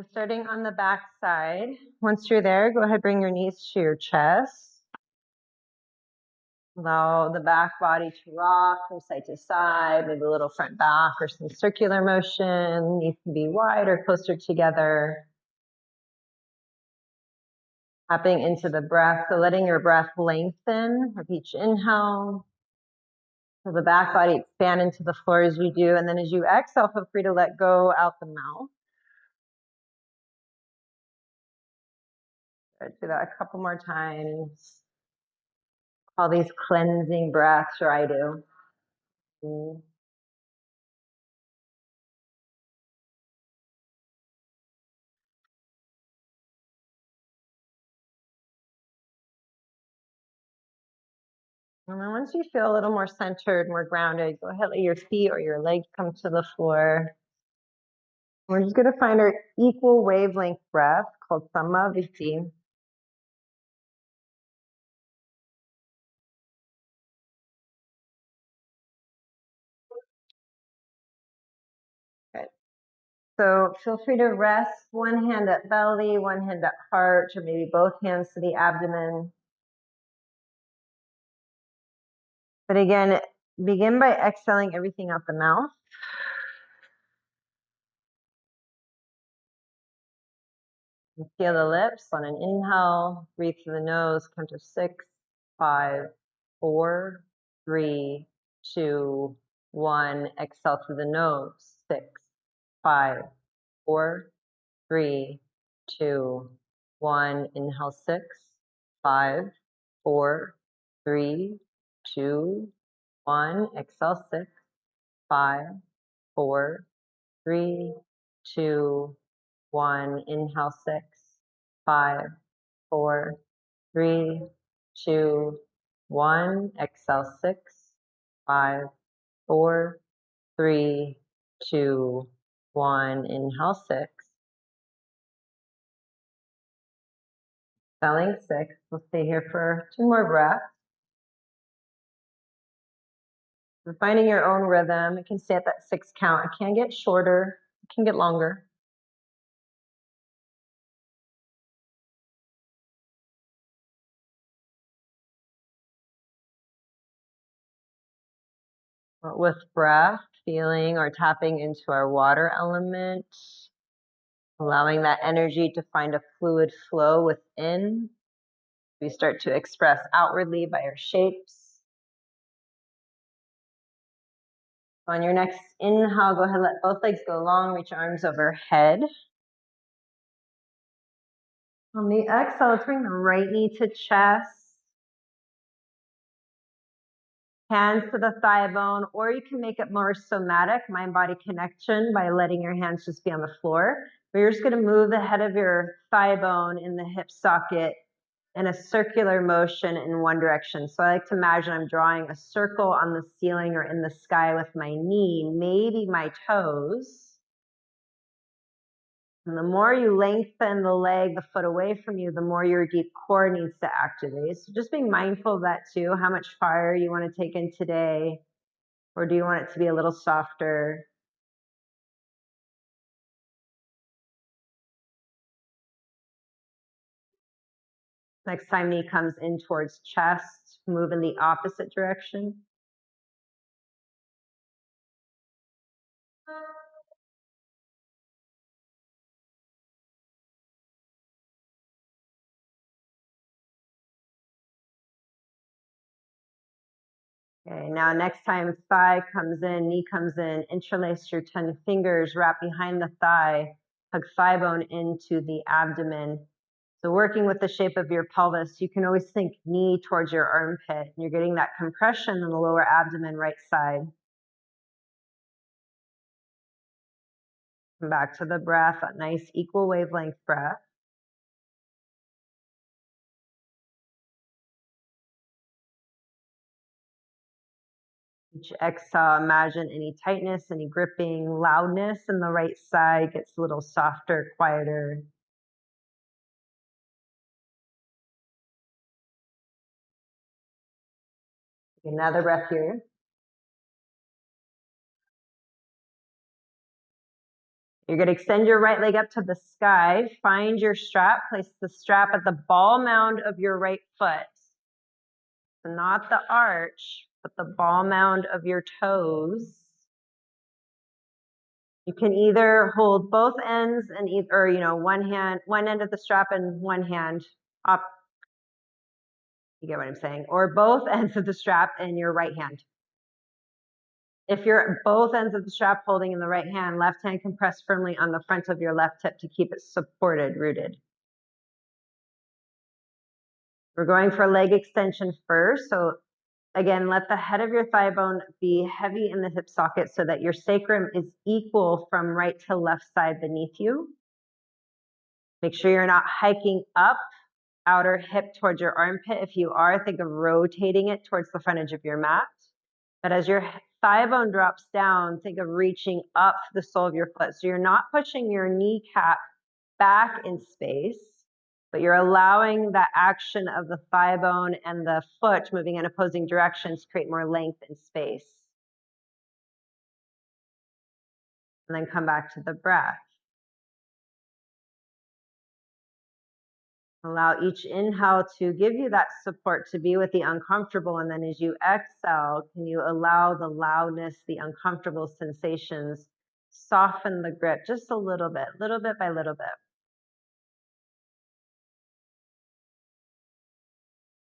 Starting on the back side. Once you're there, go ahead, bring your knees to your chest. Allow the back body to rock from side to side, maybe a little front back or some circular motion. Knees can be wide or closer together. Tapping into the breath, so letting your breath lengthen with each inhale. So the back body expand into the floor as you do, and then as you exhale, feel free to let go out the mouth. Do that a couple more times. All these cleansing breaths, or I do. And then once you feel a little more centered, more grounded, go ahead, let your feet or your legs come to the floor. We're just going to find our equal wavelength breath called Samaviti. Good. So feel free to rest one hand at belly, one hand at heart, or maybe both hands to the abdomen. But again, begin by exhaling everything out the mouth. And feel the lips on an inhale, breathe through the nose, count to 6, 5, 4, 3, 2, 1. Exhale through the nose, 6, 5, 4, 3, 2, 1. Inhale, 6, 5, 4, 3, 2, 1. Exhale, 6, 5, 4, 3, 2, 1. Inhale, 6, 5, 4, 3, 2, 1. Exhale, 6, 5, 4, 3, 2, 1. Inhale, 6. Exhaling, 6. We'll stay here for 2 more breaths. You're finding your own rhythm. It can stay at that 6 count. It can get shorter. It can get longer. With breath, feeling or tapping into our water element, allowing that energy to find a fluid flow within. We start to express outwardly by our shapes. On your next inhale, go ahead, let both legs go long, reach arms overhead. On the exhale, let's bring the right knee to chest. Hands to the thigh bone, or you can make it more somatic, mind-body connection, by letting your hands just be on the floor. But you're just going to move the head of your thigh bone in the hip socket in a circular motion in one direction. So I like to imagine I'm drawing a circle on the ceiling or in the sky with my knee, maybe my toes. And the more you lengthen the leg, the foot away from you, the more your deep core needs to activate. So just being mindful of that too, how much fire you want to take in today, or do you want it to be a little softer? Next time knee comes in towards chest, move in the opposite direction. Okay, now next time thigh comes in, knee comes in, interlace your 10 fingers, wrap behind the thigh, hug thigh bone into the abdomen. So working with the shape of your pelvis, you can always think knee towards your armpit. You're getting that compression in the lower abdomen, right side. Come back to the breath, a nice equal wavelength breath. Each exhale, imagine any tightness, any gripping, loudness in the right side gets a little softer, quieter. Another breath here. You're going to extend your right leg up to the sky. Find your strap. Place the strap at the ball mound of your right foot. So not the arch, but the ball mound of your toes. You can either hold both ends and either, one end of the strap and one hand up. You get what I'm saying? Or both ends of the strap in your right hand. If you're at both ends of the strap holding in the right hand, left hand can press firmly on the front of your left hip to keep it supported, rooted. We're going for leg extension first. So again, let the head of your thigh bone be heavy in the hip socket so that your sacrum is equal from right to left side beneath you. Make sure you're not hiking up outer hip towards your armpit. If you are, think of rotating it towards the front edge of your mat. But as your thigh bone drops down, think of reaching up the sole of your foot. So you're not pushing your kneecap back in space, but you're allowing that action of the thigh bone and the foot moving in opposing directions to create more length in space. And then come back to the breath. Allow each inhale to give you that support to be with the uncomfortable. And then as you exhale, can you allow the loudness, the uncomfortable sensations, soften the grip just a little bit by little bit.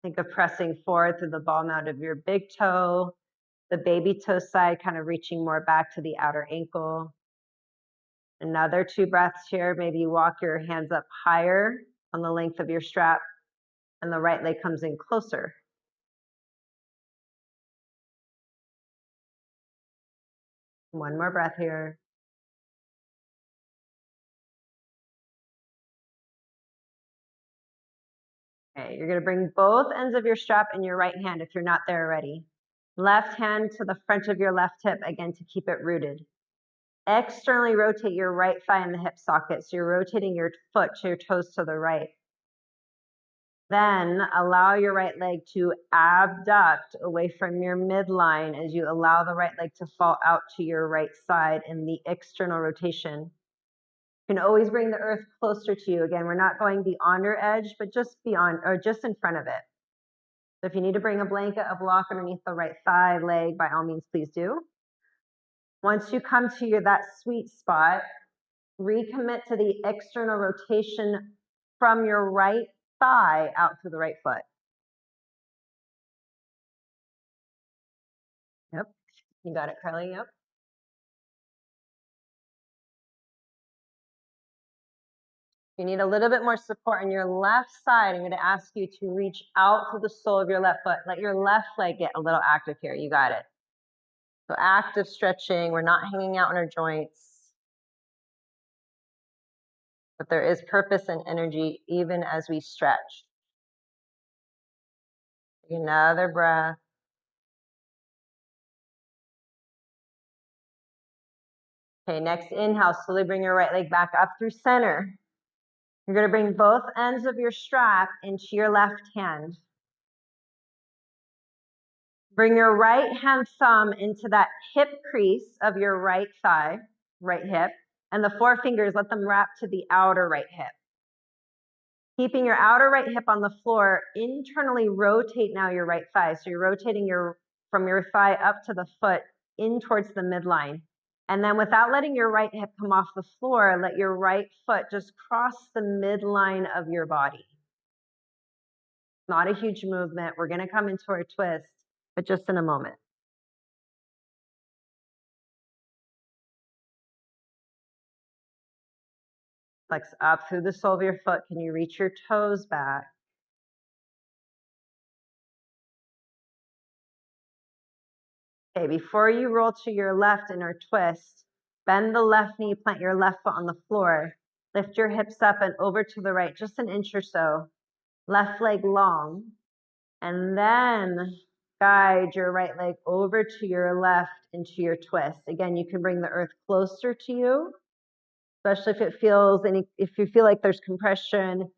Think of pressing forward through the ball mound of your big toe, the baby toe side kind of reaching more back to the outer ankle. Another 2 breaths here. Maybe you walk your hands up higher on the length of your strap and the right leg comes in closer. One more breath here. Okay, you're going to bring both ends of your strap in your right hand if you're not there already. Left hand to the front of your left hip, again, to keep it rooted. Externally rotate your right thigh in the hip socket, so you're rotating your foot to your toes to the right. Then allow your right leg to abduct away from your midline as you allow the right leg to fall out to your right side in the external rotation. You can always bring the earth closer to you. Again, we're not going beyond your edge, but just beyond or just in front of it. So if you need to bring a blanket, a block underneath the right thigh, leg, by all means, please do. Once you come to that sweet spot, recommit to the external rotation from your right thigh out to the right foot. Yep, you got it, Carly, yep. You need a little bit more support on your left side. I'm going to ask you to reach out to the sole of your left foot. Let your left leg get a little active here. You got it. So active stretching. We're not hanging out in our joints. But there is purpose and energy even as we stretch. Take another breath. Okay, next inhale. Slowly bring your right leg back up through center. You're going to bring both ends of your strap into your left hand. Bring your right hand thumb into that hip crease of your right thigh, right hip, and the 4 fingers, let them wrap to the outer right hip. Keeping your outer right hip on the floor, internally rotate now your right thigh. So you're rotating from your thigh up to the foot in towards the midline. And then without letting your right hip come off the floor, let your right foot just cross the midline of your body. Not a huge movement. We're going to come into our twist, but just in a moment. Flex up through the sole of your foot. Can you reach your toes back? Okay, before you roll to your left in our twist, bend the left knee, plant your left foot on the floor. Lift your hips up and over to the right, just an inch or so. Left leg long. And then guide your right leg over to your left into your twist. Again, you can bring the earth closer to you, especially if you feel like there's compression,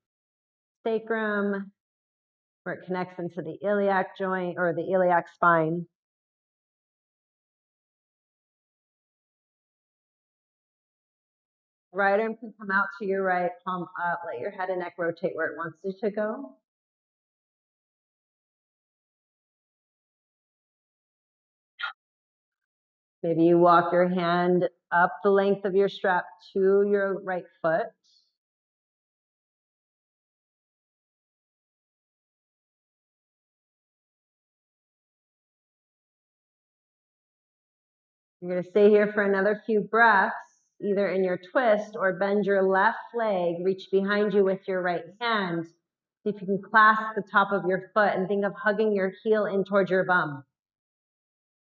sacrum, where it connects into the iliac joint or the iliac spine. Right arm can come out to your right, palm up. Let your head and neck rotate where it wants it to go. Maybe you walk your hand up the length of your strap to your right foot. You're going to stay here for another few breaths, either in your twist or bend your left leg, reach behind you with your right hand. See if you can clasp the top of your foot and think of hugging your heel in towards your bum.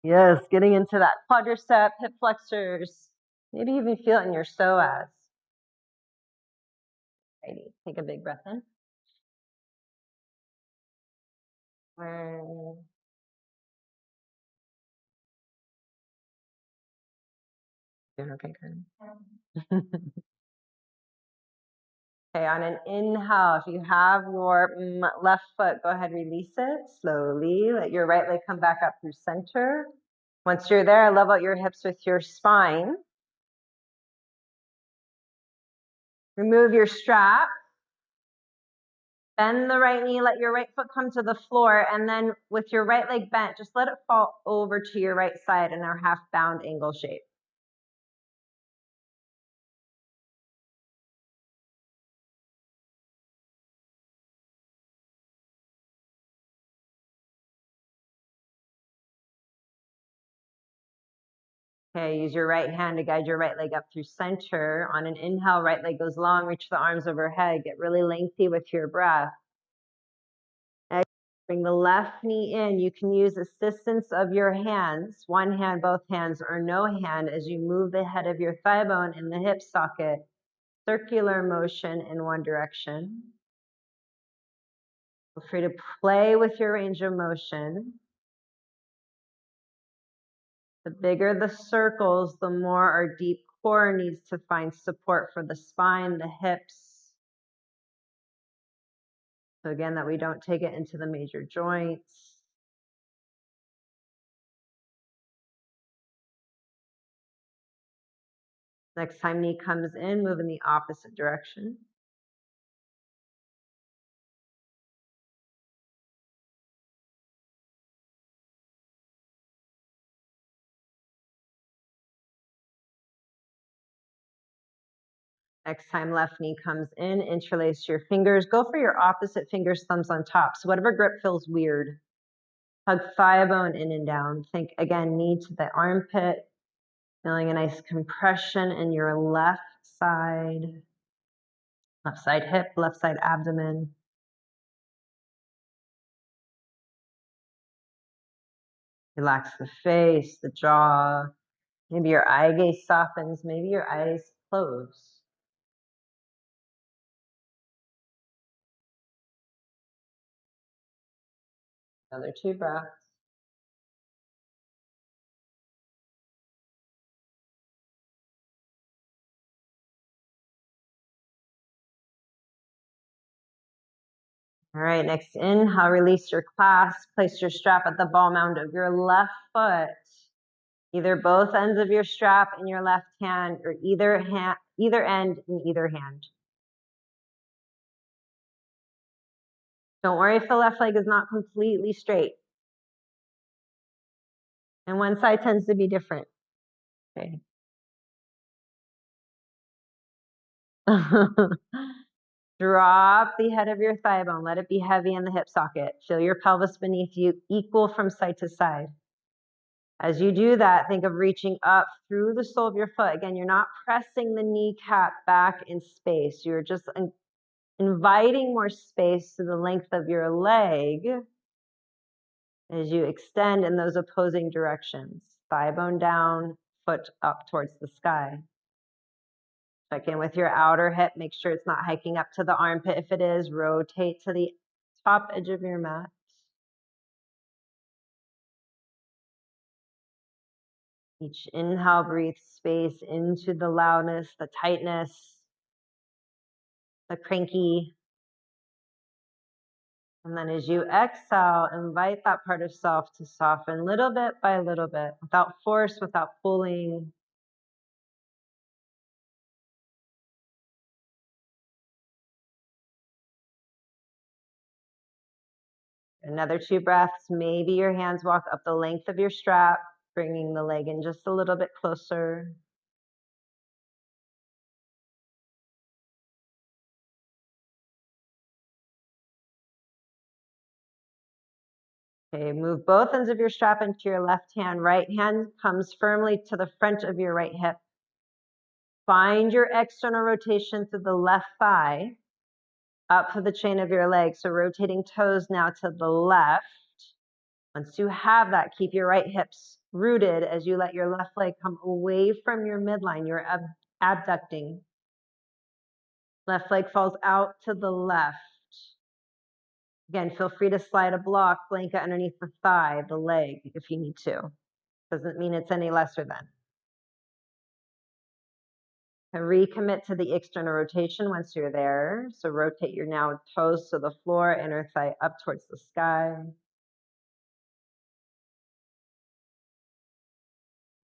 Yes, getting into that quadricep, hip flexors. Maybe even feel it in your psoas. Righty. Take a big breath in. Okay, good. Okay, on an inhale, if you have your left foot, go ahead, release it slowly. Let your right leg come back up through center. Once you're there, level out your hips with your spine. Remove your strap. Bend the right knee, let your right foot come to the floor, and then with your right leg bent, just let it fall over to your right side in our half bound angle shape. Okay, use your right hand to guide your right leg up through center. On an inhale, right leg goes long, reach the arms overhead, get really lengthy with your breath. Exhale, bring the left knee in. You can use assistance of your hands, one hand, both hands, or no hand as you move the head of your thigh bone in the hip socket. Circular motion in one direction. Feel free to play with your range of motion. The bigger the circles, the more our deep core needs to find support for the spine, the hips. So again, that we don't take it into the major joints. Next time knee comes in, move in the opposite direction. Next time left knee comes in, interlace your fingers. Go for your opposite fingers, thumbs on top. So whatever grip feels weird. Hug thigh bone in and down. Think again, knee to the armpit. Feeling a nice compression in your left side hip, left side abdomen. Relax the face, the jaw. Maybe your eye gaze softens. Maybe your eyes close. Another 2 breaths. All right, next inhale, release your clasp. Place your strap at the ball mound of your left foot. Either both ends of your strap in your left hand or either end in either hand. Don't worry if the left leg is not completely straight. And one side tends to be different. Okay. Drop the head of your thigh bone. Let it be heavy in the hip socket. Feel your pelvis beneath you equal from side to side. As you do that, think of reaching up through the sole of your foot. Again, you're not pressing the kneecap back in space. You're just inviting more space to the length of your leg as you extend in those opposing directions. Thigh bone down, foot up towards the sky. Check in with your outer hip. Make sure it's not hiking up to the armpit. If it is, rotate to the top edge of your mat. Each inhale, breathe space into the loudness, the tightness, the cranky. And then as you exhale, invite that part of self to soften little bit by little bit, without force, without pulling. Another 2 breaths. Maybe your hands walk up the length of your strap, bringing the leg in just a little bit closer. Okay, move both ends of your strap into your left hand. Right hand comes firmly to the front of your right hip. Find your external rotation through the left thigh, up to the chain of your leg. So rotating toes now to the left. Once you have that, keep your right hips rooted as you let your left leg come away from your midline. You're abducting. Left leg falls out to the left. Again, feel free to slide a block, blanket underneath the thigh, the leg, if you need to. Doesn't mean it's any lesser than. And recommit to the external rotation once you're there. So rotate your now toes to the floor, inner thigh up towards the sky.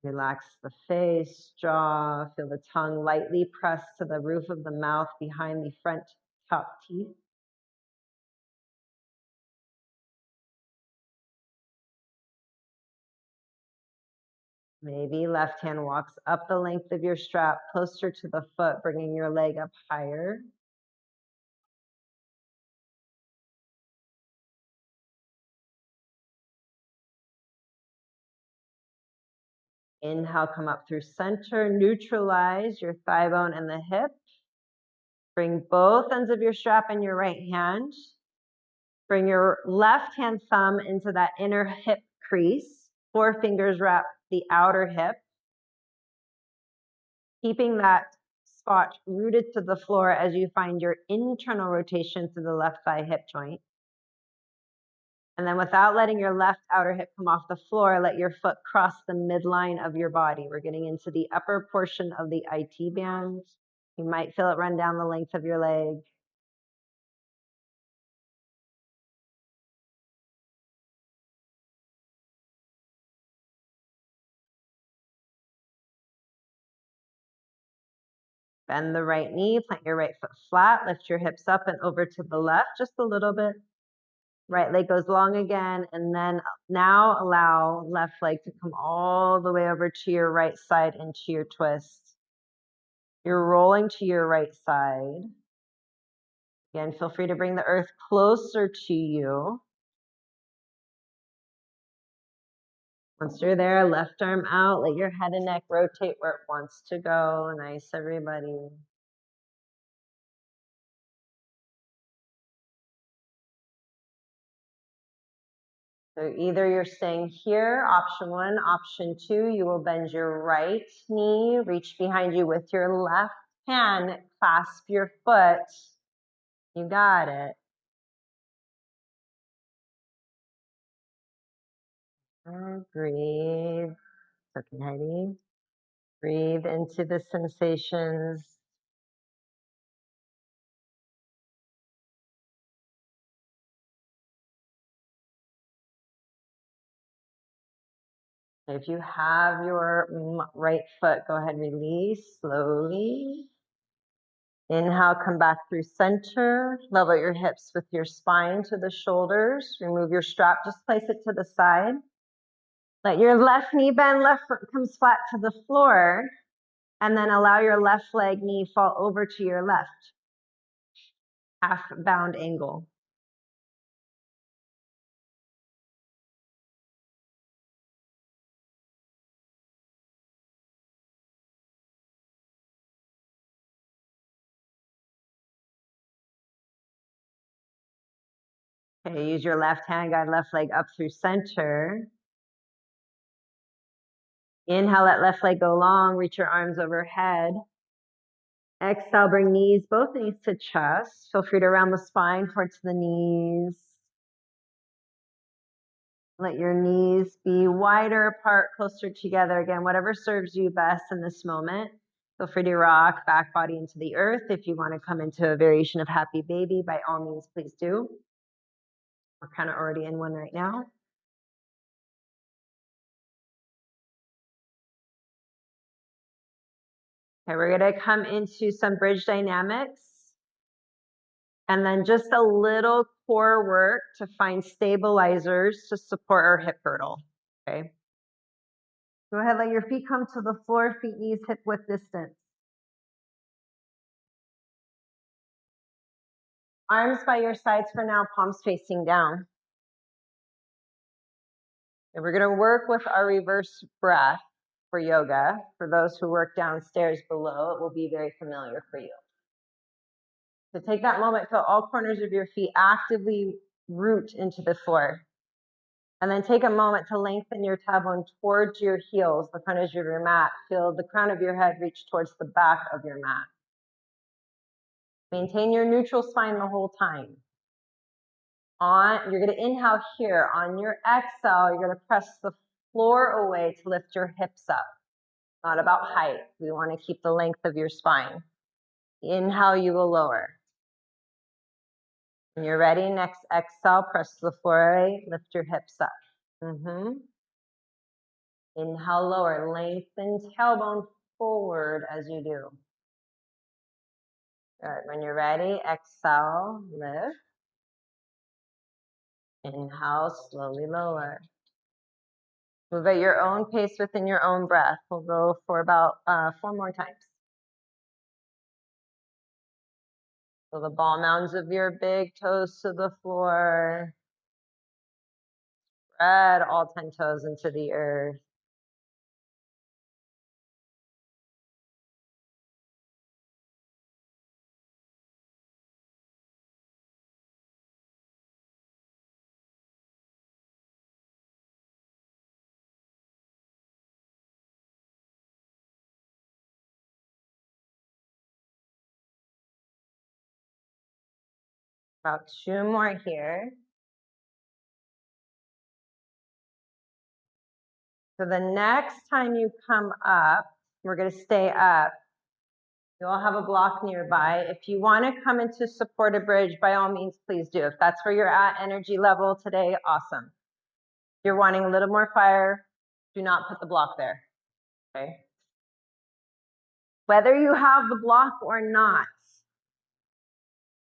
Relax the face, jaw, feel the tongue lightly press to the roof of the mouth behind the front top teeth. Maybe left hand walks up the length of your strap, closer to the foot, bringing your leg up higher. Inhale, come up through center, neutralize your thigh bone and the hip. Bring both ends of your strap in your right hand. Bring your left hand thumb into that inner hip crease. 4 fingers wrap the outer hip. Keeping that spot rooted to the floor as you find your internal rotation through the left thigh hip joint. And then without letting your left outer hip come off the floor, let your foot cross the midline of your body. We're getting into the upper portion of the IT band. You might feel it run down the length of your leg. Bend the right knee, plant your right foot flat, lift your hips up and over to the left just a little bit. Right leg goes long again, and then now allow left leg to come all the way over to your right side into your twist. You're rolling to your right side. Again, feel free to bring the earth closer to you. Once you're there, left arm out, let your head and neck rotate where it wants to go. Nice, everybody. So either you're staying here, option 1, option 2, you will bend your right knee, reach behind you with your left hand, clasp your foot. You got it. Breathe. Okay, Heidi. Breathe into the sensations. If you have your right foot, go ahead, release slowly. Inhale, come back through center. Level your hips with your spine to the shoulders. Remove your strap, just place it to the side. Let your left knee bend, left foot comes flat to the floor. And then allow your left leg knee fall over to your left. Half bound angle. Okay, use your left hand, guide left leg up through center. Inhale, let left leg go long, reach your arms overhead. Exhale, bring knees, both knees to chest. Feel free to round the spine towards the knees. Let your knees be wider apart, closer together. Again, whatever serves you best in this moment. Feel free to rock back body into the earth. If you want to come into a variation of happy baby, by all means, please do. We're kind of already in one right now. Okay, we're going to come into some bridge dynamics. And then just a little core work to find stabilizers to support our hip girdle, okay? Go ahead, let your feet come to the floor, feet, knees, hip width distance. Arms by your sides for now, palms facing down. And we're gonna work with our reverse breath for yoga. For those who work downstairs below, it will be very familiar for you. So take that moment, feel all corners of your feet actively root into the floor. And then take a moment to lengthen your tailbone towards your heels, the front edge of your mat. Feel the crown of your head reach towards the back of your mat. Maintain your neutral spine the whole time. You're going to inhale here. On your exhale, you're going to press the floor away to lift your hips up. Not about height. We want to keep the length of your spine. Inhale, you will lower. When you're ready, next exhale, press the floor away, lift your hips up. Inhale, lower. Lengthen tailbone forward as you do. Good. When you're ready, exhale, lift. Inhale, slowly lower. Move at your own pace within your own breath. We'll go for about 4 more times. So the ball mounds of your big toes to the floor. Spread all 10 toes into the earth. About 2 more here. So the next time you come up, we're going to stay up. You'll have a block nearby. If you want to come into supported bridge, by all means, please do. If that's where you're at energy level today, awesome. If you're wanting a little more fire, do not put the block there, okay? Whether you have the block or not,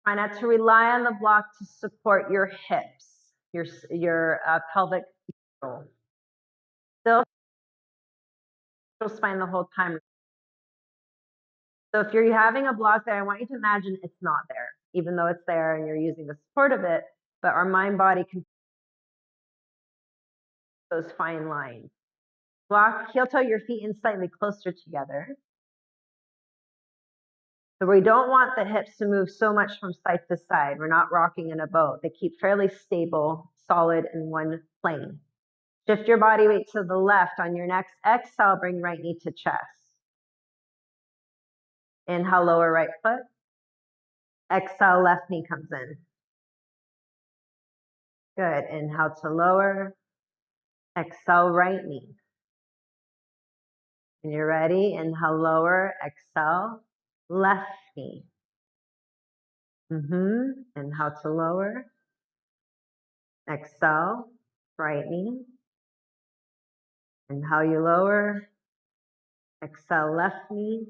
try not to rely on the block to support your hips, your pelvic girdle. Still spine the whole time. So if you're having a block there, I want you to imagine it's not there, even though it's there and you're using the support of it, but our mind body can those fine lines. Walk heel toe your feet in slightly closer together. So we don't want the hips to move so much from side to side. We're not rocking in a boat. They keep fairly stable, solid in one plane. Shift your body weight to the left. On your next exhale, bring right knee to chest. Inhale, lower right foot. Exhale, left knee comes in. Good. Inhale to lower. Exhale, right knee. When you're ready, inhale, lower. Exhale, left knee. Inhale to lower. Exhale, right knee. Inhale, you lower. Exhale, left knee.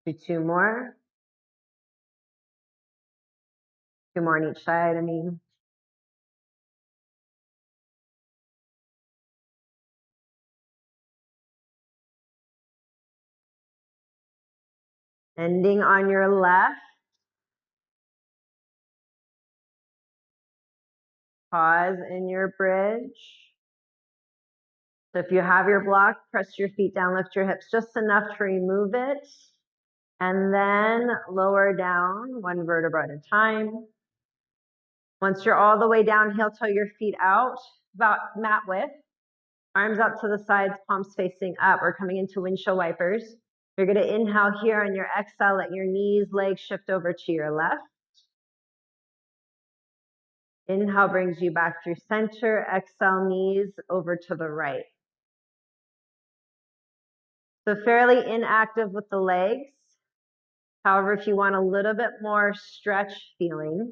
Do 2 more. 2 more on each side, Ending on your left. Pause in your bridge. So if you have your block, press your feet down, lift your hips just enough to remove it. And then lower down 1 vertebra at a time. Once you're all the way down, heel toe your feet out, about mat width. Arms out to the sides, palms facing up. We're coming into windshield wipers. You're going to inhale here. On your exhale, let your knees, legs shift over to your left. Inhale brings you back through center. Exhale, knees over to the right. So fairly inactive with the legs. However, if you want a little bit more stretch feeling,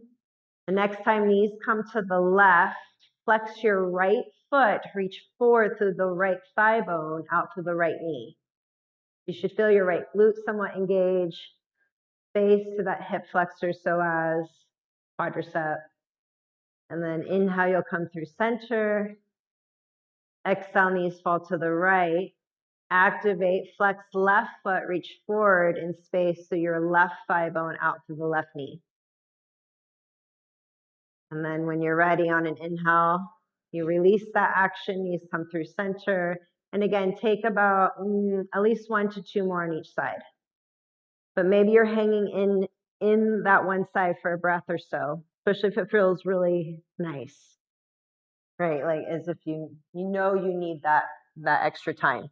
the next time knees come to the left, flex your right foot, reach forward through the right thigh bone, out to the right knee. You should feel your right glute somewhat engaged. space to that hip flexor psoas, quadricep. And then inhale, you'll come through center. Exhale, knees fall to the right. Activate, flex left foot, reach forward in space so your left thigh bone out to the left knee. And then when you're ready on an inhale, you release that action, knees come through center. And again, take about at least 1 to 2 more on each side. But maybe you're hanging in that one side for a breath or so, especially if it feels really nice, right? Like as if you know you need that extra time.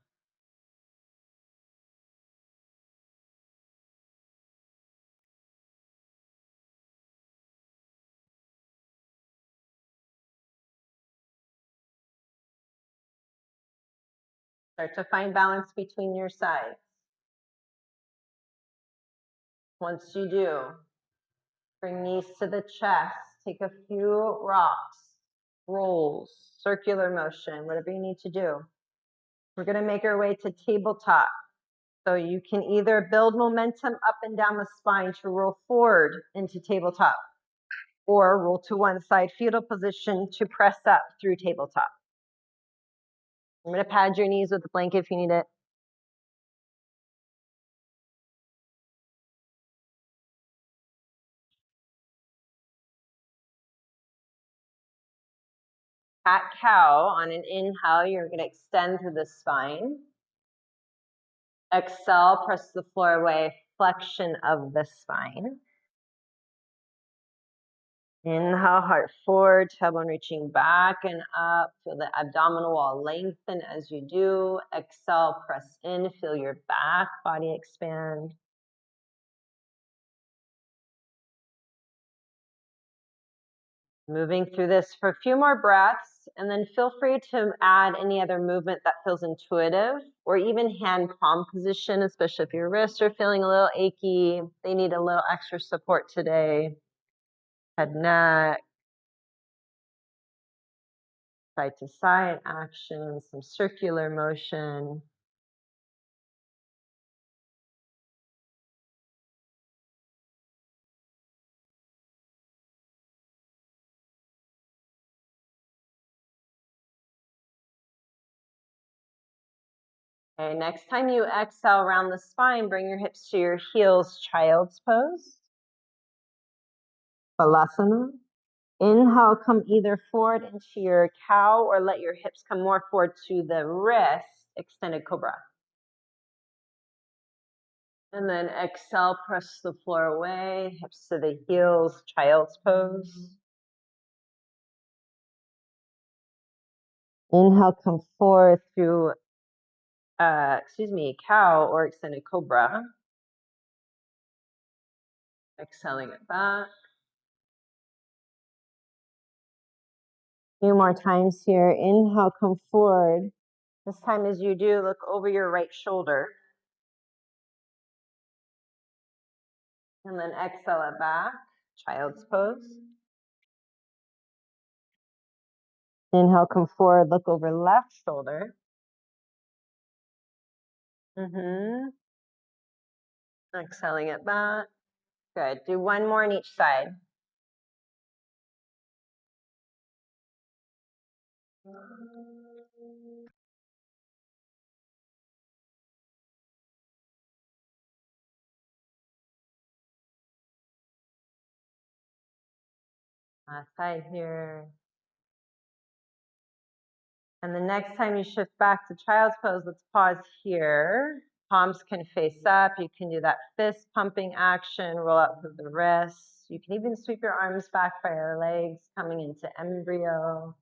Start to find balance between your sides. Once you do, bring knees to the chest. Take a few rocks, rolls, circular motion, whatever you need to do. We're going to make our way to tabletop. So you can either build momentum up and down the spine to roll forward into tabletop, or roll to one side, fetal position to press up through tabletop. I'm going to pad your knees with a blanket if you need it. Cat cow. On an inhale, you're going to extend through the spine. Exhale, press the floor away, flexion of the spine. Inhale, heart forward, tailbone reaching back and up. Feel the abdominal wall lengthen as you do. Exhale, press in, feel your back body expand. Moving through this for a few more breaths, and then feel free to add any other movement that feels intuitive, or even hand palm position, especially if your wrists are feeling a little achy. They need a little extra support today. Head, neck, side to side action, some circular motion. Okay, next time you exhale around the spine, bring your hips to your heels, child's pose. Balasana. Inhale, come either forward into your cow or let your hips come more forward to the wrist, extended cobra. And then exhale, press the floor away, hips to the heels, child's pose. Inhale, come forward through, cow or extended cobra. Exhaling it back. A few more times here. Inhale, come forward. This time as you do, look over your right shoulder. And then exhale it back, child's pose. Inhale, come forward, look over left shoulder. Exhaling it back. Good. Do one more on each side. Last side here. And the next time you shift back to child's pose, let's pause here. Palms can face up. You can do that fist pumping action, roll out through the wrists. You can even sweep your arms back by your legs, coming into embryo.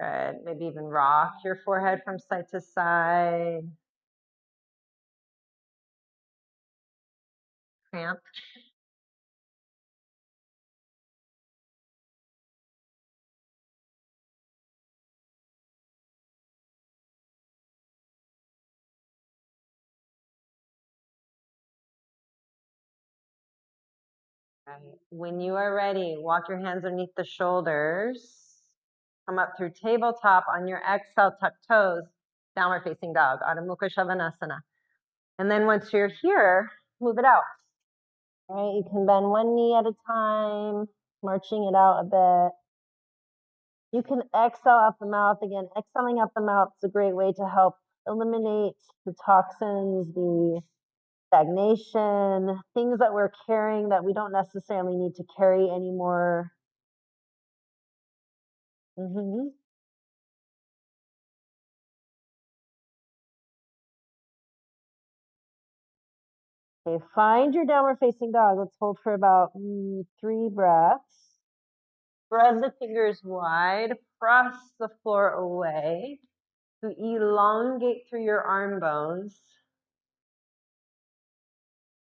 Good. Maybe even rock your forehead from side to side. Cramp. Right. When you are ready, walk your hands underneath the shoulders. Come up through tabletop. On your exhale, tuck toes. Downward facing dog, Adho Mukha Svanasana. And then once you're here, move it out. All right, you can bend one knee at a time, marching it out a bit. You can exhale out the mouth. Again, exhaling out the mouth is a great way to help eliminate the toxins, the stagnation, things that we're carrying that we don't necessarily need to carry anymore. Okay, find your downward facing dog. Let's hold for about 3 breaths. Spread the fingers wide, press the floor away. To elongate through your arm bones.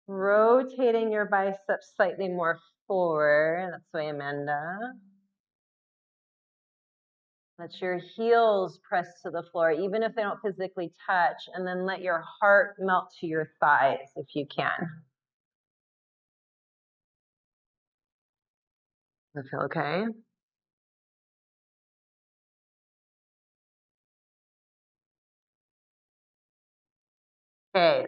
Rotating your biceps slightly more forward. That's way, Amanda. Let your heels press to the floor, even if they don't physically touch, and then let your heart melt to your thighs if you can. Does it feel okay? Okay.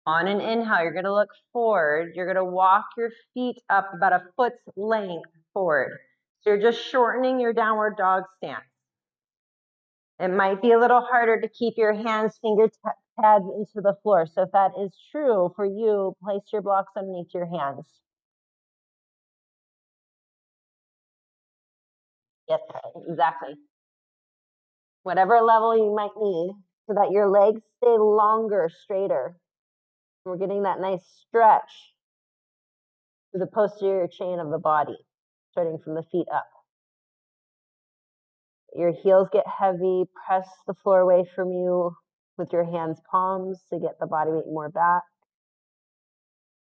On an inhale, you're going to look forward. You're going to walk your feet up about a foot's length forward. So you're just shortening your downward dog stance. It might be a little harder to keep your hands, finger pads into the floor. So if that is true for you, place your blocks underneath your hands. Yes, exactly. Whatever level you might need so that your legs stay longer, straighter. We're getting that nice stretch through the posterior chain of the body, starting from the feet up. Your heels get heavy, press the floor away from you with your hands palms to get the body weight more back.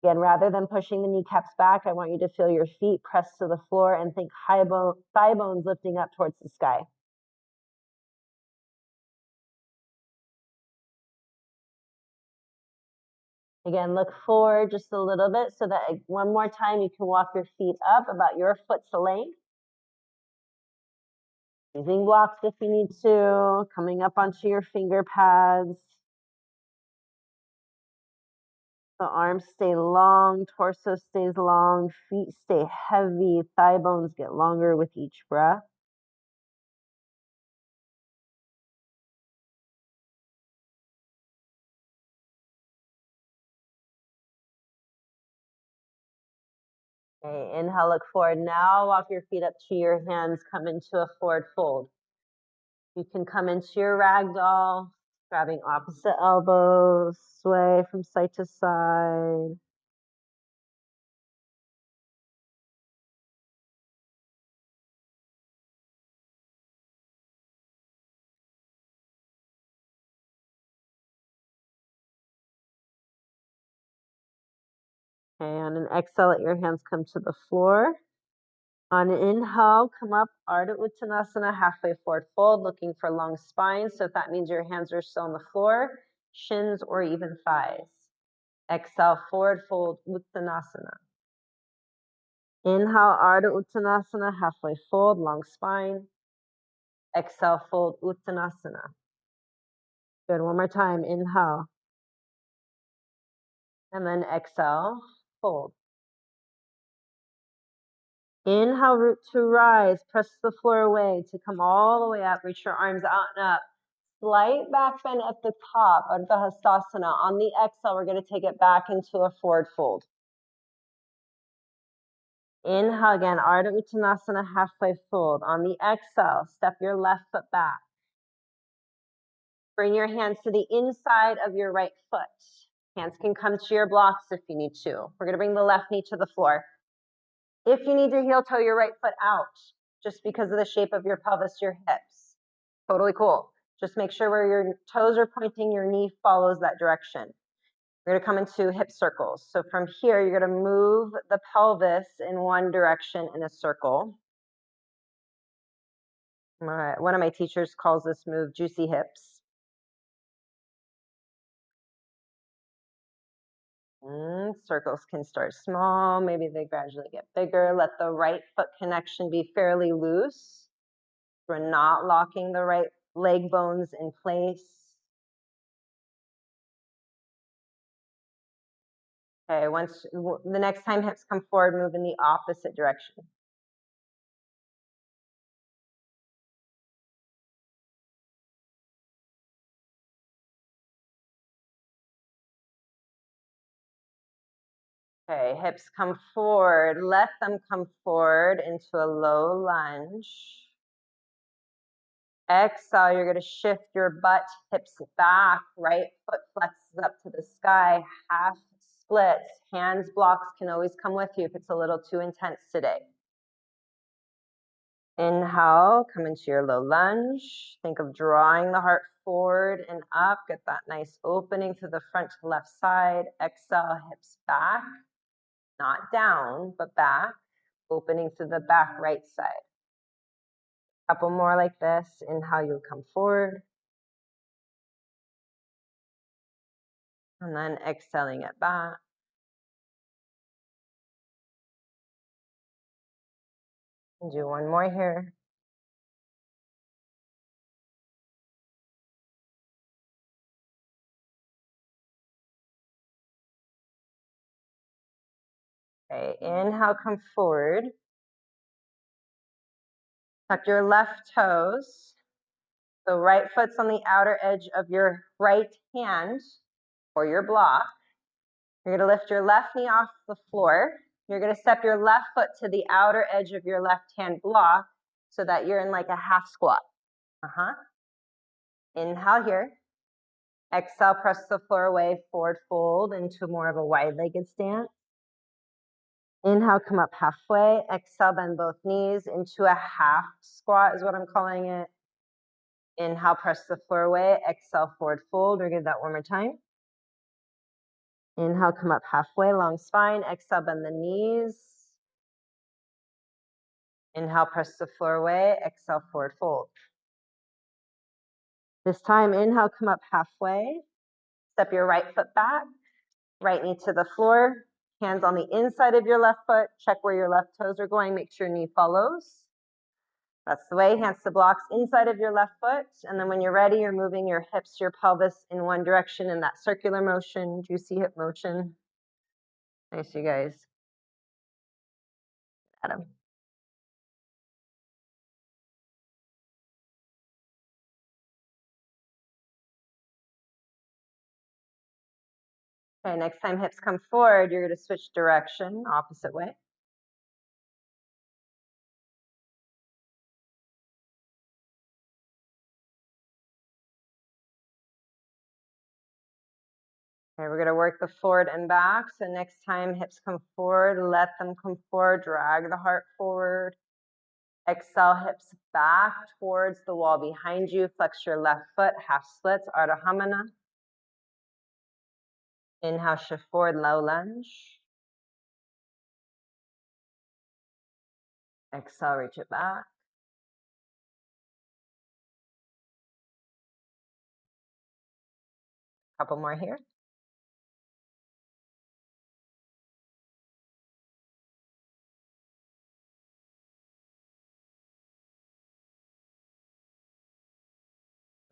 Again, rather than pushing the kneecaps back, I want you to feel your feet press to the floor and think thigh bones lifting up towards the sky. Again, look forward just a little bit so that one more time you can walk your feet up about your foot's length. Using blocks if you need to, coming up onto your finger pads. The arms stay long, torso stays long, feet stay heavy, thigh bones get longer with each breath. Okay, inhale, look forward. Now walk your feet up to your hands, come into a forward fold. You can come into your ragdoll, grabbing opposite elbows, sway from side to side. Okay, on an exhale, let your hands come to the floor. On an inhale, come up, Ardha Uttanasana, halfway forward fold, looking for long spine. So if that means your hands are still on the floor, shins or even thighs. Exhale, forward fold, Uttanasana. Inhale, Ardha Uttanasana, halfway fold, long spine. Exhale, fold, Uttanasana. Good, one more time, inhale. And then exhale, fold. Inhale, root to rise, press the floor away to come all the way up, reach your arms out and up. Slight back bend at the top, Ardha Hastasana. On the exhale, we're going to take it back into a forward fold. Inhale again, Ardha Uttanasana, halfway fold. On the exhale, step your left foot back. Bring your hands to the inside of your right foot. Hands can come to your blocks if you need to. We're going to bring the left knee to the floor. If you need to heel toe your right foot out, just because of the shape of your pelvis, your hips, totally cool. Just make sure where your toes are pointing, your knee follows that direction. We're going to come into hip circles. So from here, you're going to move the pelvis in one direction in a circle. One of my teachers calls this move juicy hips. Circles can start small. Maybe they gradually get bigger. Let the right foot connection be fairly loose. We're not locking the right leg bones in place. Okay, the next time hips come forward, move in the opposite direction. Okay, hips come forward. Let them come forward into a low lunge. Exhale, you're going to shift your butt, hips back, right foot flexes up to the sky, half splits. Hands blocks can always come with you if it's a little too intense today. Inhale, come into your low lunge. Think of drawing the heart forward and up. Get that nice opening to the front to left side. Exhale, hips back, not down, but back. Opening to the back right side. Couple more like this. Inhale, you'll come forward. And then exhaling it back. And do one more here. Okay, inhale, come forward. Tuck your left toes. So right foot's on the outer edge of your right hand or your block. You're going to lift your left knee off the floor. You're going to step your left foot to the outer edge of your left hand block so that you're in like a half squat. Inhale here. Exhale, press the floor away, forward fold into more of a wide-legged stance. Inhale, come up halfway. Exhale, bend both knees into a half squat is what I'm calling it. Inhale, press the floor away. Exhale, forward fold. We're going to do that one more time. Inhale, come up halfway, long spine. Exhale, bend the knees. Inhale, press the floor away. Exhale, forward fold. This time, inhale, come up halfway. Step your right foot back. Right knee to the floor. Hands on the inside of your left foot. Check where your left toes are going. Make sure knee follows. That's the way. Hands to blocks inside of your left foot. And then when you're ready, you're moving your hips, your pelvis in one direction in that circular motion, juicy hip motion. Nice, you guys. Adam. Okay, next time hips come forward, you're going to switch direction, opposite way. Okay, we're going to work the forward and back. So next time hips come forward, let them come forward, drag the heart forward. Exhale, hips back towards the wall behind you. Flex your left foot, half splits, Ardha Hamana. Inhale, shift forward, low lunge. Exhale, reach it back. Couple more here.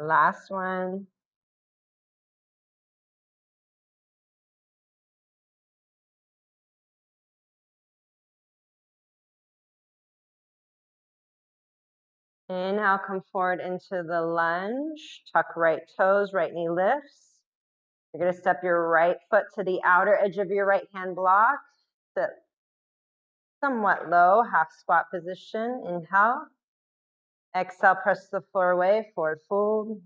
Last one. Inhale, come forward into the lunge. Tuck right toes, right knee lifts. You're going to step your right foot to the outer edge of your right hand block. Sit somewhat low, half squat position. Inhale. Exhale, press the floor away, forward fold.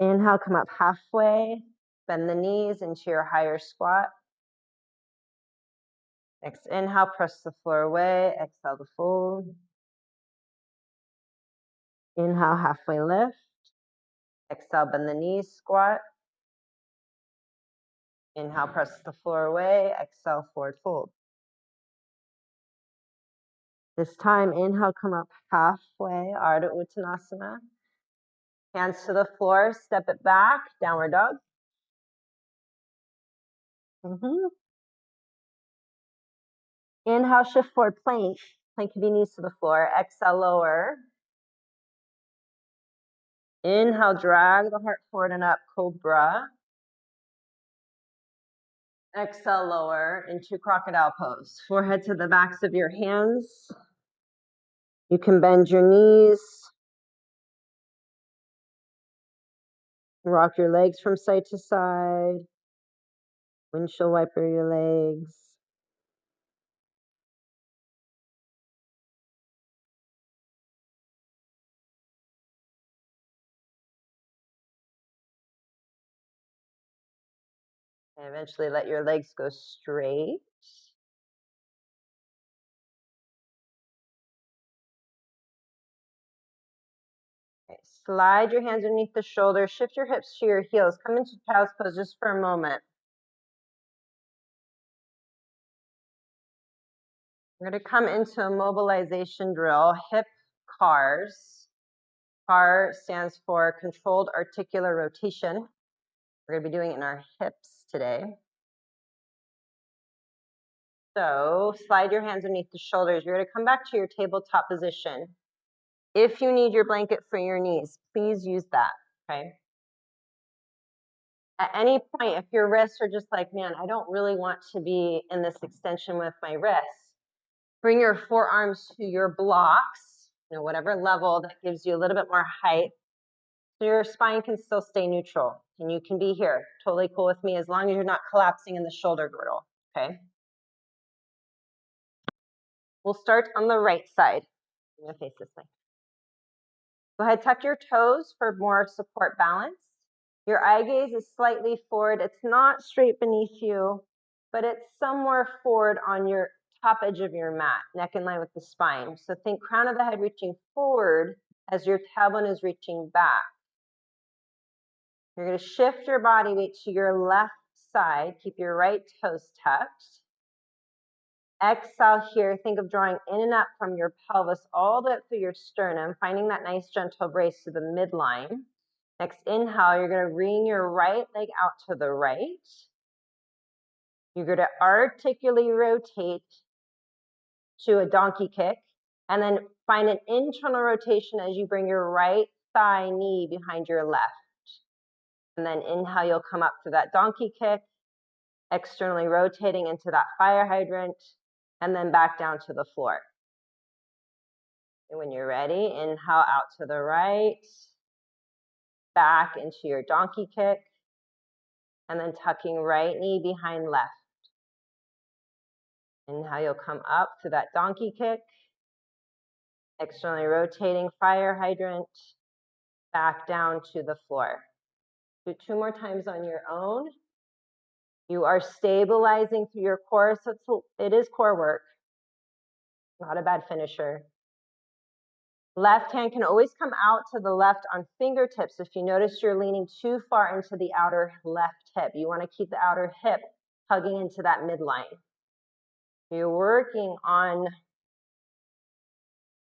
Inhale, come up halfway. Bend the knees into your higher squat. Next inhale, press the floor away. Exhale to fold. Inhale, halfway lift. Exhale, bend the knees, squat. Inhale, press the floor away. Exhale, forward fold. This time, inhale, come up halfway, Ardha Uttanasana. Hands to the floor, step it back, downward dog. Inhale, shift forward, plank. Plank can be knees to the floor. Exhale, lower. Inhale, drag the heart forward and up, cobra. Exhale, lower into crocodile pose. Forehead to the backs of your hands. You can bend your knees. Rock your legs from side to side. Windshield wiper your legs. And eventually let your legs go straight. Okay. Slide your hands underneath the shoulders. Shift your hips to your heels. Come into child's pose just for a moment. We're going to come into a mobilization drill, hip CARs. CAR stands for controlled articular rotation. We're going to be doing it in our hips today. So slide your hands underneath the shoulders. You're going to come back to your tabletop position. If you need your blanket for your knees, please use that, okay? At any point, if your wrists are just like, man, I don't really want to be in this extension with my wrists, bring your forearms to your blocks, whatever level that gives you a little bit more height, so your spine can still stay neutral. And you can be here, totally cool with me, as long as you're not collapsing in the shoulder girdle, okay? We'll start on the right side. I'm gonna face this way. Go ahead, tuck your toes for more support balance. Your eye gaze is slightly forward. It's not straight beneath you, but it's somewhere forward on your top edge of your mat, neck in line with the spine. So think crown of the head reaching forward as your tailbone is reaching back. You're going to shift your body weight to your left side. Keep your right toes tucked. Exhale here. Think of drawing in and up from your pelvis all the way up through your sternum, finding that nice gentle brace to the midline. Next inhale, you're going to wring your right leg out to the right. You're going to articulately rotate to a donkey kick, and then find an internal rotation as you bring your right thigh knee behind your left. And then inhale, you'll come up to that donkey kick, externally rotating into that fire hydrant, and then back down to the floor. And when you're ready, inhale out to the right, back into your donkey kick, and then tucking right knee behind left. Inhale, you'll come up to that donkey kick, externally rotating fire hydrant, back down to the floor. Do 2 more times on your own. You are stabilizing through your core, so it is core work, not a bad finisher. Left hand can always come out to the left on fingertips. If you notice you're leaning too far into the outer left hip, you want to keep the outer hip hugging into that midline. You're working on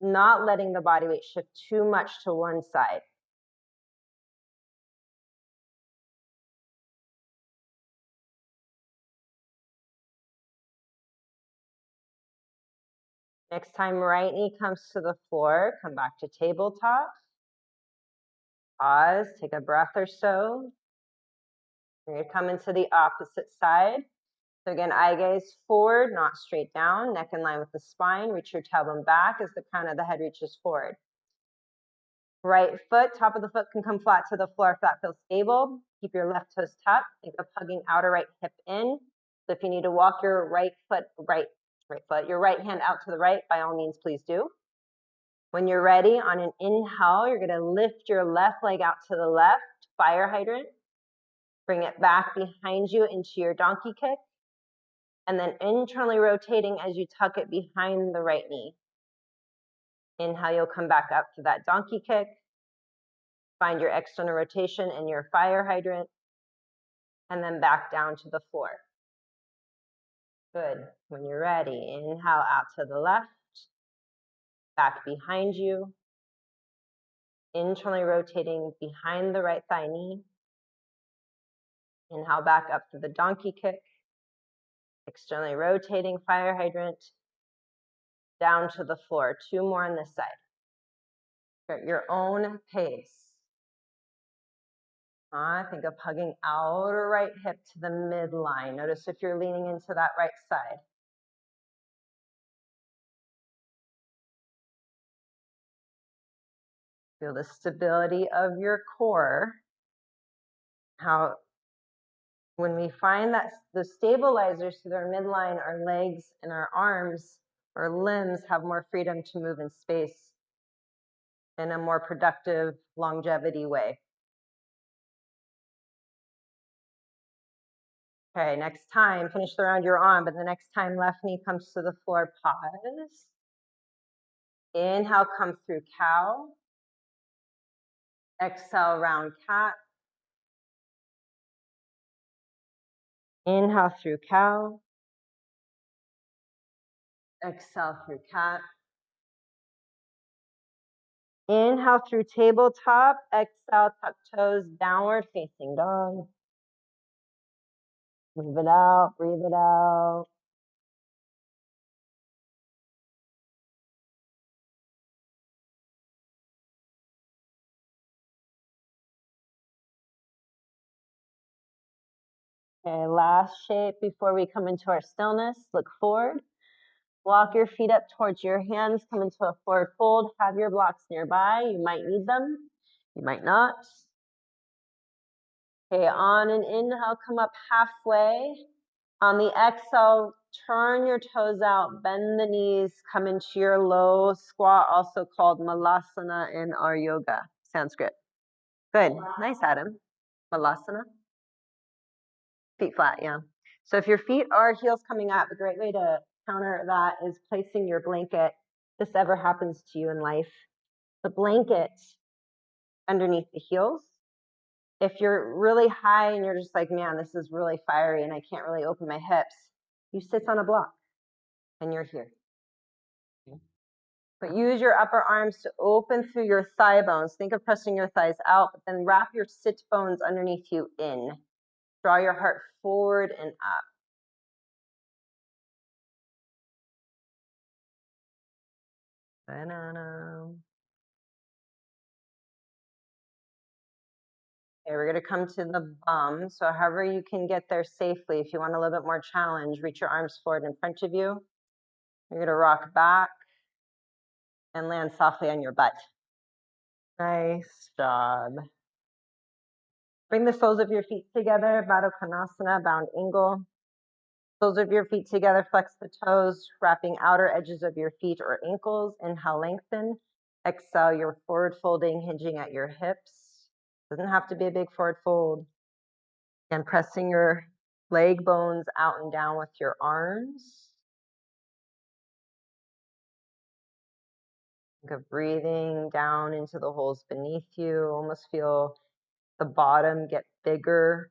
not letting the body weight shift too much to one side. Next time right knee comes to the floor, come back to tabletop. Pause, take a breath or so. You're going to come into the opposite side. So again, eye gaze forward, not straight down, neck in line with the spine. Reach your tailbone back as the crown of the head reaches forward. Right foot, top of the foot can come flat to the floor if that feels stable. Keep your left toes tucked. Think of hugging outer right hip in. So if you need to walk your your right hand out to the right, by all means, please do. When you're ready, on an inhale, you're going to lift your left leg out to the left, fire hydrant. Bring it back behind you into your donkey kick. And then internally rotating as you tuck it behind the right knee. Inhale, you'll come back up to that donkey kick. Find your external rotation in your fire hydrant. And then back down to the floor. Good. When you're ready, inhale out to the left. Back behind you. Internally rotating behind the right thigh knee. Inhale back up to the donkey kick. Externally rotating fire hydrant. Down to the floor. 2 more on this side. At your own pace. Think of hugging outer right hip to the midline. Notice if you're leaning into that right side. Feel the stability of your core. How when we find that the stabilizers to their midline, our legs and our arms or limbs have more freedom to move in space in a more productive longevity way. Okay, next time, finish the round you're on, but the next time left knee comes to the floor, pause. Inhale, come through cow. Exhale, round cat. Inhale through cow. Exhale through cat. Inhale through tabletop. Exhale, tuck toes, downward facing dog. Move it out, breathe it out. Okay, last shape before we come into our stillness. Look forward. Walk your feet up towards your hands. Come into a forward fold. Have your blocks nearby. You might need them. You might not. Okay, on an inhale, come up halfway. On the exhale, turn your toes out, bend the knees, come into your low squat, also called Malasana in our yoga, Sanskrit. Good, nice, Adam. Malasana. Feet flat, yeah. So if your feet are heels coming up, a great way to counter that is placing your blanket. If this ever happens to you in life, the blanket underneath the heels. If you're really high and you're just like, man, this is really fiery and I can't really open my hips, you sit on a block and you're here. But use your upper arms to open through your thigh bones. Think of pressing your thighs out, but then wrap your sit bones underneath you in. Draw your heart forward and up. Banana. Okay, we're going to come to the bum. So however you can get there safely, if you want a little bit more challenge, reach your arms forward in front of you. You're going to rock back and land softly on your butt. Nice job. Bring the soles of your feet together, Baddha Konasana, bound angle. Soles of your feet together, flex the toes, wrapping outer edges of your feet or ankles. Inhale, lengthen. Exhale, your forward folding, hinging at your hips. Doesn't have to be a big forward fold. And pressing your leg bones out and down with your arms. Think of breathing down into the holes beneath you. Almost feel the bottom get bigger.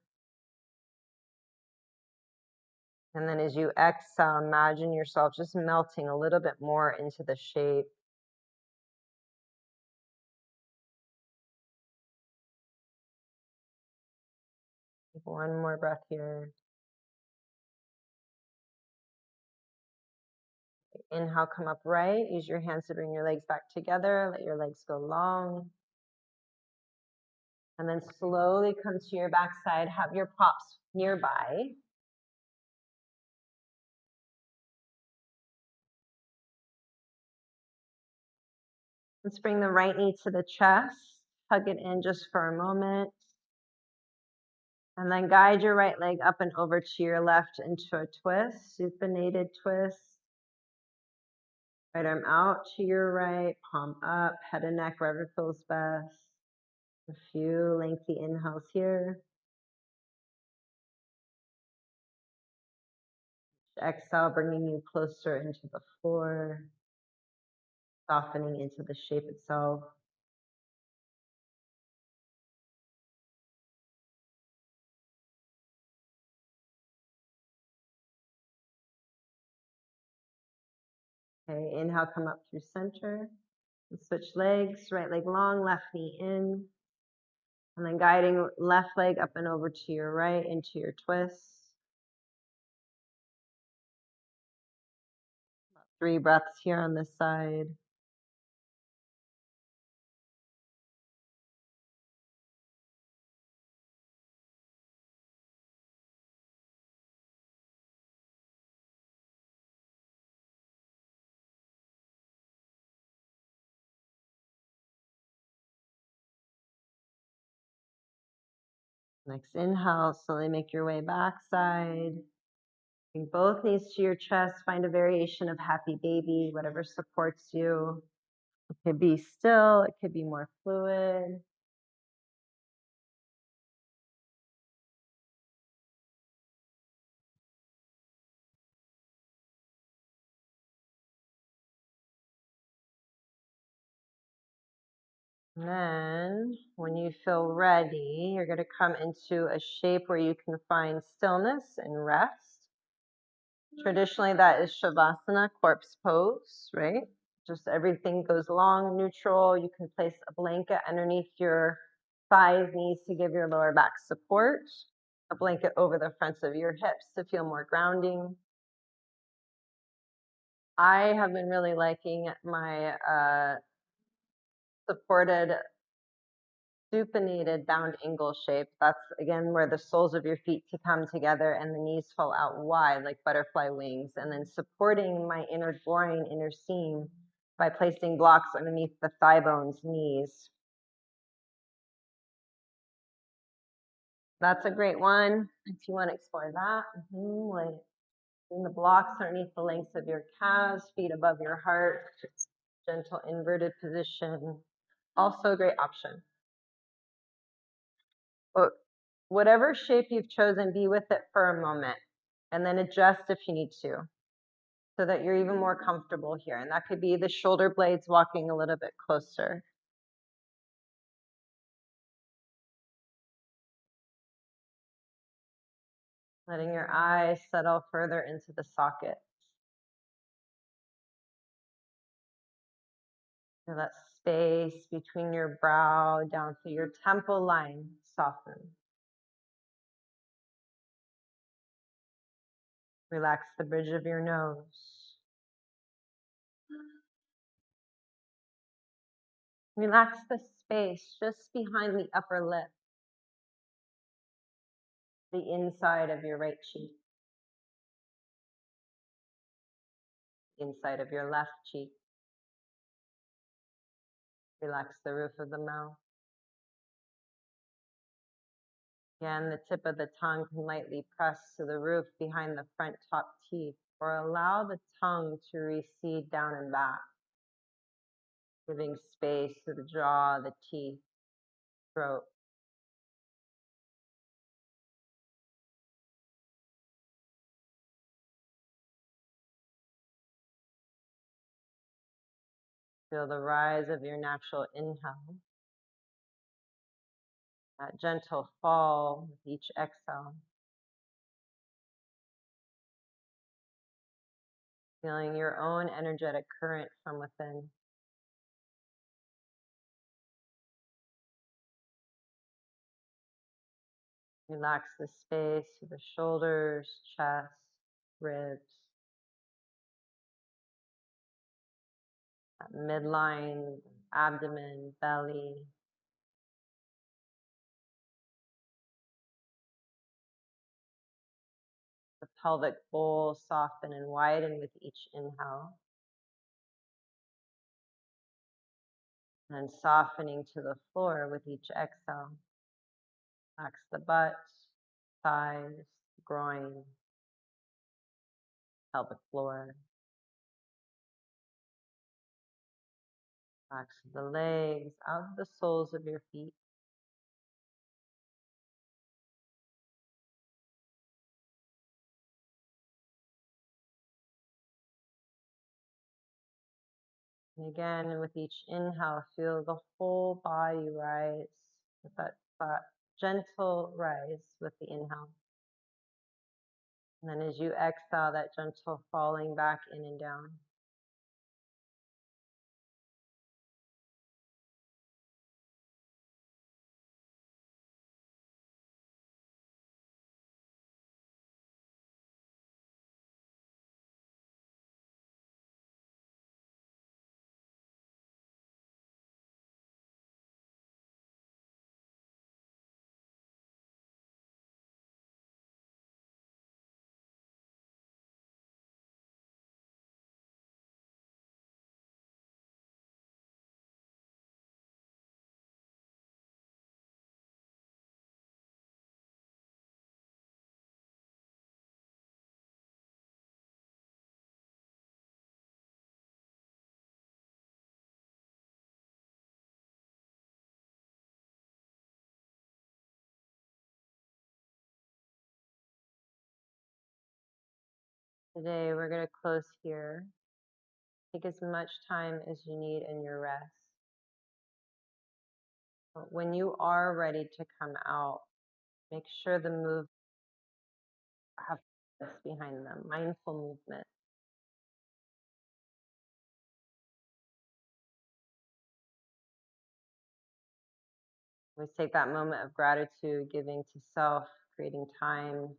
And then as you exhale, imagine yourself just melting a little bit more into the shape. One more breath here. Inhale, come up right. Use your hands to bring your legs back together. Let your legs go long. And then slowly come to your backside. Have your props nearby. Let's bring the right knee to the chest. Hug it in just for a moment. And then guide your right leg up and over to your left into a twist, supinated twist. Right arm out to your right, palm up, head and neck, wherever feels best. A few lengthy inhales here. Exhale, bringing you closer into the floor, softening into the shape itself. Okay, inhale, come up through center. And switch legs, right leg long, left knee in. And then guiding left leg up and over to your right into your twist. 3 breaths here on this side. Next inhale, slowly make your way backside. Bring both knees to your chest. Find a variation of happy baby, whatever supports you. It could be still, it could be more fluid. And then when you feel ready, you're going to come into a shape where you can find stillness and rest. Traditionally, that is Shavasana, corpse pose, right? Just everything goes long, neutral. You can place a blanket underneath your thighs, knees to give your lower back support. A blanket over the fronts of your hips to feel more grounding. I have been really liking my supported supinated bound angle shape. That's again where the soles of your feet to come together and the knees fall out wide like butterfly wings, and then supporting my inner groin, inner seam by placing blocks underneath the thigh bones, knees. That's a great one if you want to explore that. Like in the blocks underneath the lengths of your calves, feet above your heart, gentle inverted position. Also a great option. But whatever shape you've chosen, be with it for a moment and then adjust if you need to so that you're even more comfortable here. And that could be the shoulder blades walking a little bit closer. Letting your eyes settle further into the socket. Feel that space between your brow down to your temple line soften. Relax the bridge of your nose. Relax the space just behind the upper lip, the inside of your right cheek, inside of your left cheek. Relax the roof of the mouth. Again, the tip of the tongue can lightly press to the roof behind the front top teeth, or allow the tongue to recede down and back, giving space to the jaw, the teeth, throat. Feel the rise of your natural inhale, that gentle fall with each exhale. Feeling your own energetic current from within. Relax the space of the shoulders, chest, ribs, that midline, abdomen, belly. The pelvic bowl soften and widen with each inhale. And softening to the floor with each exhale. Relax the butt, thighs, groin, pelvic floor. Relax the legs, out the soles of your feet. And again, with each inhale, feel the whole body rise with that gentle rise with the inhale. And then as you exhale, that gentle falling back in and down. Today, we're going to close here. Take as much time as you need in your rest. But when you are ready to come out, make sure the move have purpose behind them, mindful movement. We take that moment of gratitude, giving to self, creating time,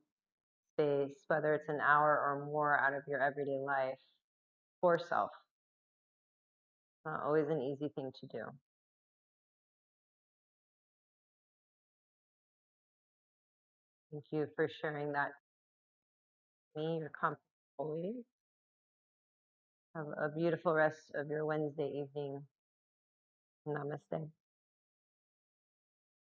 space, whether it's an hour or more out of your everyday life for self. Not always an easy thing to do. Thank you for sharing that with me. You're comfortable always. Have a beautiful rest of your Wednesday evening. Namaste.